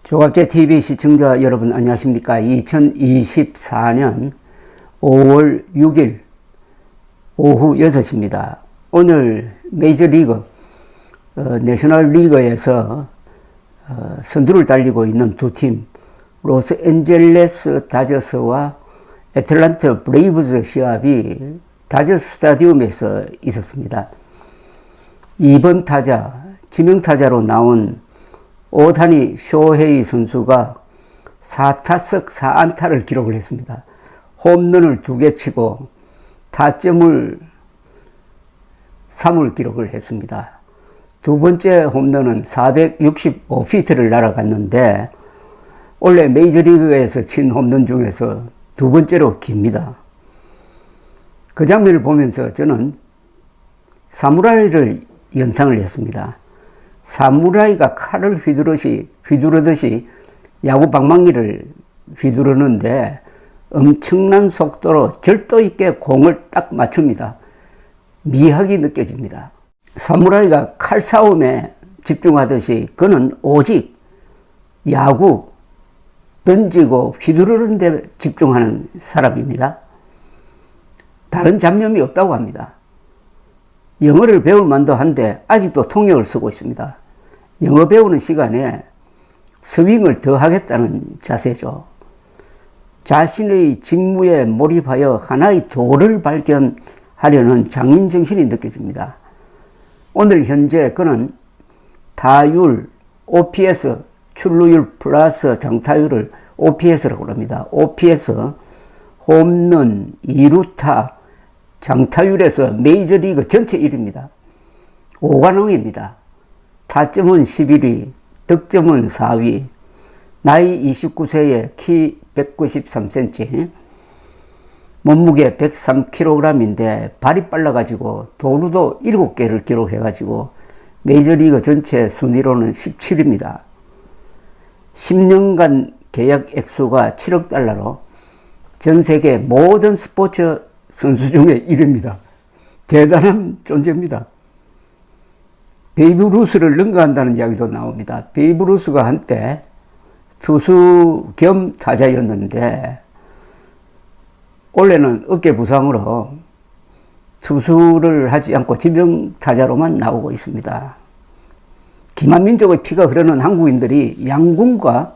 조갑제TV 시청자 여러분 안녕하십니까. 2024년 5월 6일 오후 6시입니다. 오늘 메이저리그 내셔널리그에서 선두를 달리고 있는 두 팀 로스앤젤레스 다저스와 애틀랜타 브레이브즈 시합이 다저스 스타디움에서 있었습니다. 2번 타자, 지명타자로 나온 오타니 쇼헤이 선수가 4타석 4안타를 기록을 했습니다. 홈런을 2개 치고 타점을 3을 기록을 했습니다. 두 번째 홈런은 465피트를 날아갔는데 원래 메이저리그에서 친 홈런 중에서 두 번째로 깁니다. 그 장면을 보면서 저는 사무라이를 연상을 했습니다. 사무라이가 칼을 휘두르듯이 야구 방망이를 휘두르는데 엄청난 속도로 절도 있게 공을 딱 맞춥니다. 미학이 느껴집니다. 사무라이가 칼싸움에 집중하듯이 그는 오직 야구 던지고 휘두르는 데 집중하는 사람입니다. 다른 잡념이 없다고 합니다. 영어를 배울 만도 한데 아직도 통역을 쓰고 있습니다. 영어 배우는 시간에 스윙을 더 하겠다는 자세죠. 자신의 직무에 몰입하여 하나의 도를 발견하려는 장인정신이 느껴집니다. 오늘 현재 그는 타율, OPS, 출루율 플러스 장타율을 OPS라고 합니다. OPS, 홈런, 2루타, 장타율에서 메이저리그 전체 1위입니다. 5관왕입니다. 타점은 11위, 득점은 4위, 나이 29세에 키 193cm, 몸무게 103kg인데 발이 빨라가지고 도루도 7개를 기록해가지고 메이저리그 전체 순위로는 17위입니다. 10년간 계약 액수가 7억 달러로 전 세계 모든 스포츠 선수 중에 1위입니다. 대단한 존재입니다. 베이브 루스를 능가한다는 이야기도 나옵니다. 베이브 루스가 한때 투수 겸 타자였는데 원래는 어깨 부상으로 투수를 하지 않고 지명타자로만 나오고 있습니다. 기만민족의 피가 흐르는 한국인들이 양궁과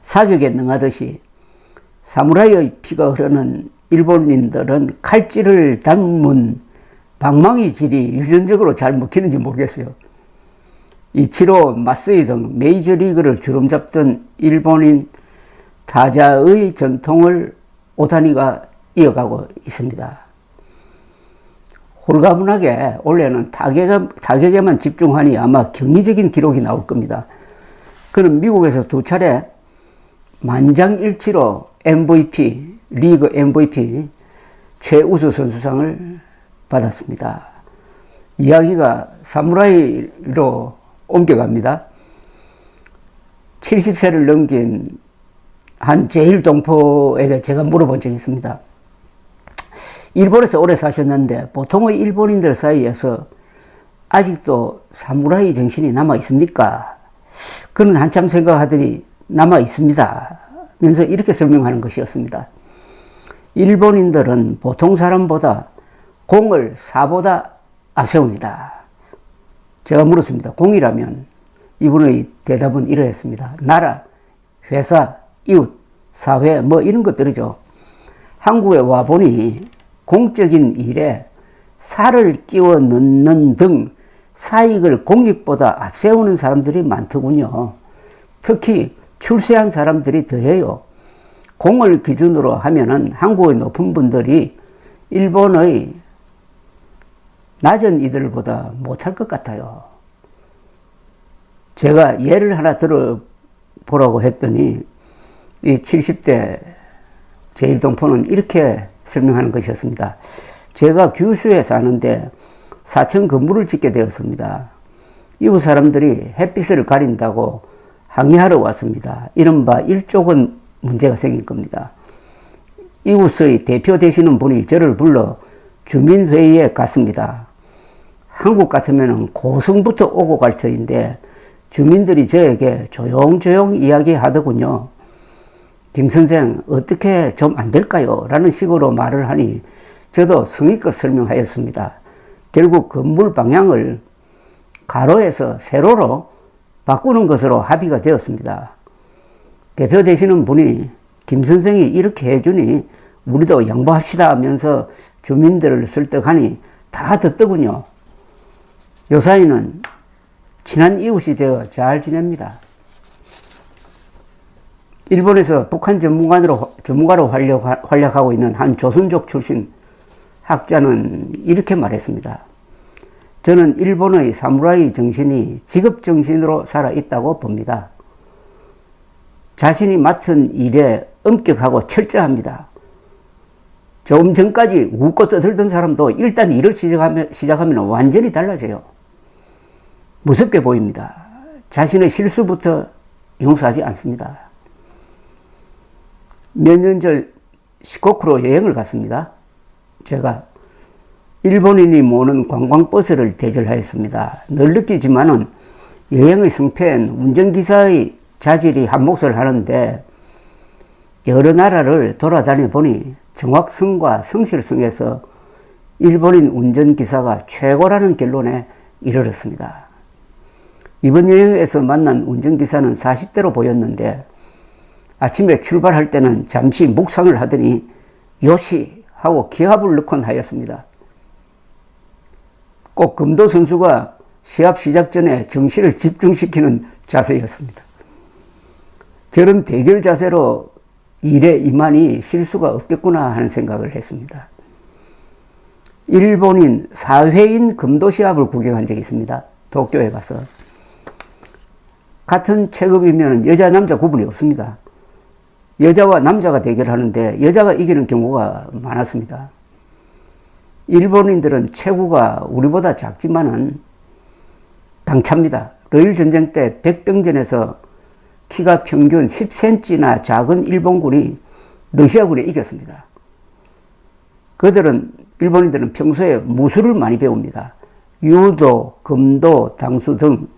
사격에 능하듯이 사무라이의 피가 흐르는 일본인들은 칼질을 닮은 방망이 질이 유전적으로 잘 먹히는지 모르겠어요. 이치로 마쓰이 등 메이저리그를 주름잡던 일본인 타자의 전통을 오타니가 이어가고 있습니다. 홀가분하게 원래는 타격에만 집중하니 아마 경이적인 기록이 나올 겁니다. 그는 미국에서 2차례 만장일치로 MVP, 리그 MVP 최우수 선수상을 받았습니다. 이야기가 사무라이로 옮겨갑니다. 70세를 넘긴 한 제1동포에게 제가 물어본 적이 있습니다. 일본에서 오래 사셨는데 보통의 일본인들 사이에서 아직도 사무라이 정신이 남아 있습니까? 그는 한참 생각하더니 남아 있습니다. 면서 이렇게 설명하는 것이었습니다. 일본인들은 보통 사람보다 공을 사보다 앞세웁니다. 제가 물었습니다. 공이라면? 이분의 대답은 이러했습니다. 나라, 회사, 이웃, 사회 뭐 이런 것들이죠. 한국에 와보니 공적인 일에 살을 끼워 넣는 등 사익을 공익보다 앞세우는 사람들이 많더군요. 특히 출세한 사람들이 더해요. 공을 기준으로 하면은 한국의 높은 분들이 일본의 낮은 이들보다 못할 것 같아요. 제가 예를 하나 들어보라고 했더니 이 70대 제1동포는 이렇게 설명하는 것이었습니다. 제가 규슈에 사는데 4층 건물을 짓게 되었습니다. 이웃 사람들이 햇빛을 가린다고 항의하러 왔습니다. 이른바 일조건 문제가 생긴 겁니다. 이웃의 대표 되시는 분이 저를 불러 주민회의에 갔습니다. 한국 같으면 고성부터 오고 갈 터인데 주민들이 저에게 조용조용 이야기하더군요. 김 선생 어떻게 좀 안 될까요? 라는 식으로 말을 하니 저도 성의껏 설명하였습니다. 결국 건물 방향을 가로에서 세로로 바꾸는 것으로 합의가 되었습니다. 대표 되시는 분이 김 선생이 이렇게 해주니 우리도 양보합시다 하면서 주민들을 설득하니 다 듣더군요. 요사이는 친한 이웃이 되어 잘 지냅니다. 일본에서 북한 전문가로 활약하고 있는 한 조선족 출신 학자는 이렇게 말했습니다. 저는 일본의 사무라이 정신이 직업 정신으로 살아있다고 봅니다. 자신이 맡은 일에 엄격하고 철저합니다. 조금 전까지 웃고 떠들던 사람도 일단 일을 시작하면 완전히 달라져요. 무섭게 보입니다. 자신의 실수부터 용서하지 않습니다. 몇 년 전 시코쿠로 여행을 갔습니다. 제가 일본인이 모는 관광버스를 대절하였습니다. 늘 느끼지만은 여행의 승패엔 운전기사의 자질이 한 몫을 하는데 여러 나라를 돌아다녀 보니 정확성과 성실성에서 일본인 운전기사가 최고라는 결론에 이르렀습니다. 이번 여행에서 만난 운전기사는 40대로 보였는데 아침에 출발할 때는 잠시 묵상을 하더니 요시 하고 기합을 넣곤 하였습니다. 꼭 금도 선수가 시합 시작 전에 정신을 집중시키는 자세였습니다. 저런 대결 자세로 일에 임하니 실수가 없겠구나 하는 생각을 했습니다. 일본인 사회인 금도 시합을 구경한 적이 있습니다. 도쿄에 가서. 같은 체급이면 여자 남자 구분이 없습니다. 여자와 남자가 대결하는데 여자가 이기는 경우가 많았습니다. 일본인들은 체구가 우리보다 작지만은 당차입니다. 러일 전쟁 때 백병전에서 키가 평균 10cm나 작은 일본군이 러시아군에 이겼습니다. 일본인들은 평소에 무술을 많이 배웁니다. 유도, 금도, 당수 등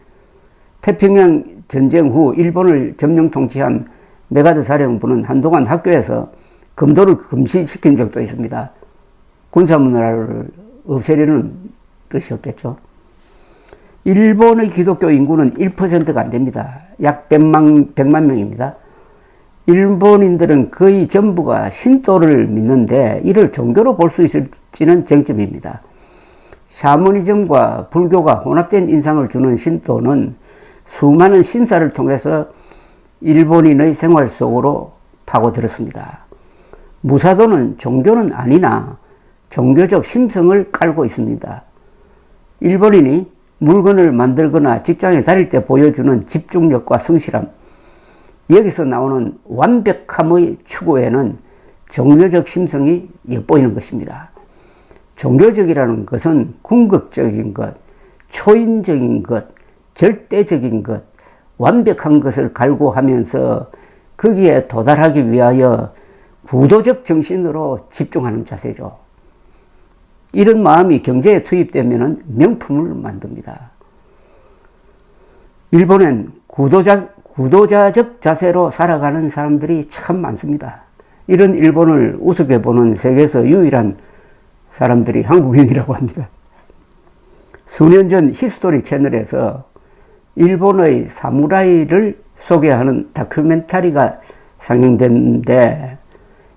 태평양 전쟁 후 일본을 점령 통치한 메가드 사령부는 한동안 학교에서 금도를 금지시킨 적도 있습니다. 군사문화를 없애려는 뜻이었겠죠. 일본의 기독교 인구는 1%가 안 됩니다. 약 100만 명입니다. 일본인들은 거의 전부가 신도를 믿는데 이를 종교로 볼 수 있을지는 쟁점입니다. 샤머니즘과 불교가 혼합된 인상을 주는 신도는 수많은 신사를 통해서 일본인의 생활 속으로 파고들었습니다. 무사도는 종교는 아니나 종교적 심성을 깔고 있습니다. 일본인이 물건을 만들거나 직장에 다닐 때 보여주는 집중력과 성실함, 여기서 나오는 완벽함의 추구에는 종교적 심성이 엿보이는 것입니다. 종교적이라는 것은 궁극적인 것, 초인적인 것, 절대적인 것, 완벽한 것을 갈구하면서 거기에 도달하기 위하여 구도적 정신으로 집중하는 자세죠. 이런 마음이 경제에 투입되면 명품을 만듭니다. 일본엔 구도자적 자세로 살아가는 사람들이 참 많습니다. 이런 일본을 우습게 보는 세계에서 유일한 사람들이 한국인이라고 합니다. 수년 전 히스토리 채널에서 일본의 사무라이를 소개하는 다큐멘터리가 상영됐는데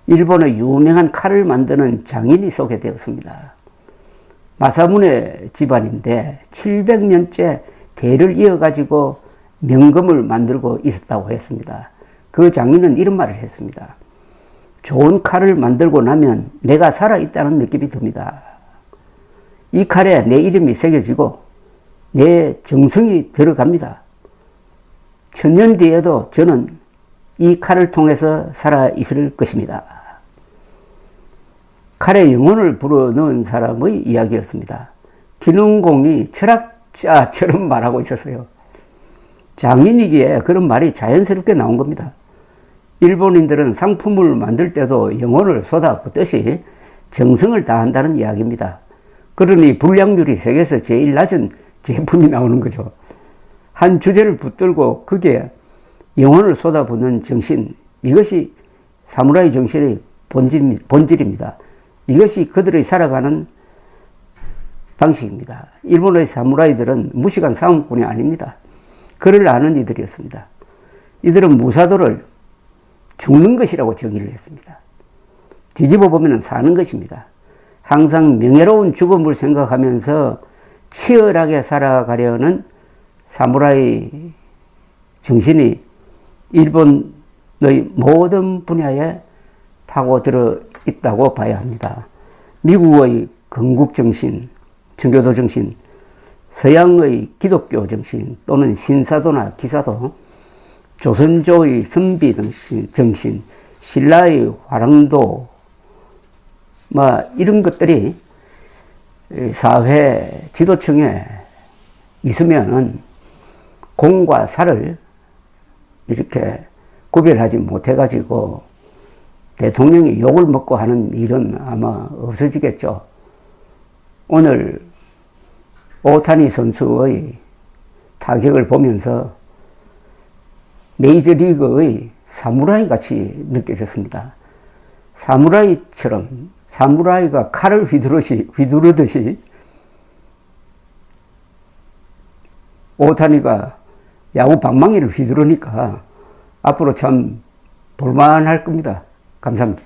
일본의 유명한 칼을 만드는 장인이 소개되었습니다. 마사무네 집안인데 700년째 대를 이어가지고 명검을 만들고 있었다고 했습니다. 그 장인은 이런 말을 했습니다. 좋은 칼을 만들고 나면 내가 살아있다는 느낌이 듭니다. 이 칼에 내 이름이 새겨지고 내 정성이 들어갑니다. 1000년 뒤에도 저는 이 칼을 통해서 살아있을 것입니다. 칼에 영혼을 불어넣은 사람의 이야기였습니다. 기능공이 철학자처럼 말하고 있었어요. 장인이기에 그런 말이 자연스럽게 나온 겁니다. 일본인들은 상품을 만들 때도 영혼을 쏟아붓듯이 정성을 다한다는 이야기입니다. 그러니 불량률이 세계에서 제일 낮은 제품이 나오는 거죠. 한 주제를 붙들고 그게 영혼을 쏟아붓는 정신, 이것이 사무라이 정신의 본질입니다. 이것이 그들의 살아가는 방식입니다. 일본의 사무라이들은 무식한 싸움꾼이 아닙니다. 그를 아는 이들이었습니다. 이들은 무사도를 죽는 것이라고 정의를 했습니다. 뒤집어 보면 사는 것입니다. 항상 명예로운 죽음을 생각하면서 치열하게 살아가려는 사무라이 정신이 일본의 모든 분야에 파고들어 있다고 봐야 합니다. 미국의 건국 정신, 청교도 정신, 서양의 기독교 정신 또는 신사도나 기사도, 조선조의 선비 정신, 신라의 화랑도, 이런 것들이 사회 지도층에 있으면은 공과 사를 이렇게 구별하지 못해가지고 대통령이 욕을 먹고 하는 일은 아마 없어지겠죠. 오늘 오타니 선수의 타격을 보면서 메이저리그의 사무라이 같이 느껴졌습니다. 사무라이처럼, 사무라이가 칼을 휘두르듯이 오타니가 야구 방망이를 휘두르니까 앞으로 참 볼만할 겁니다. 감사합니다.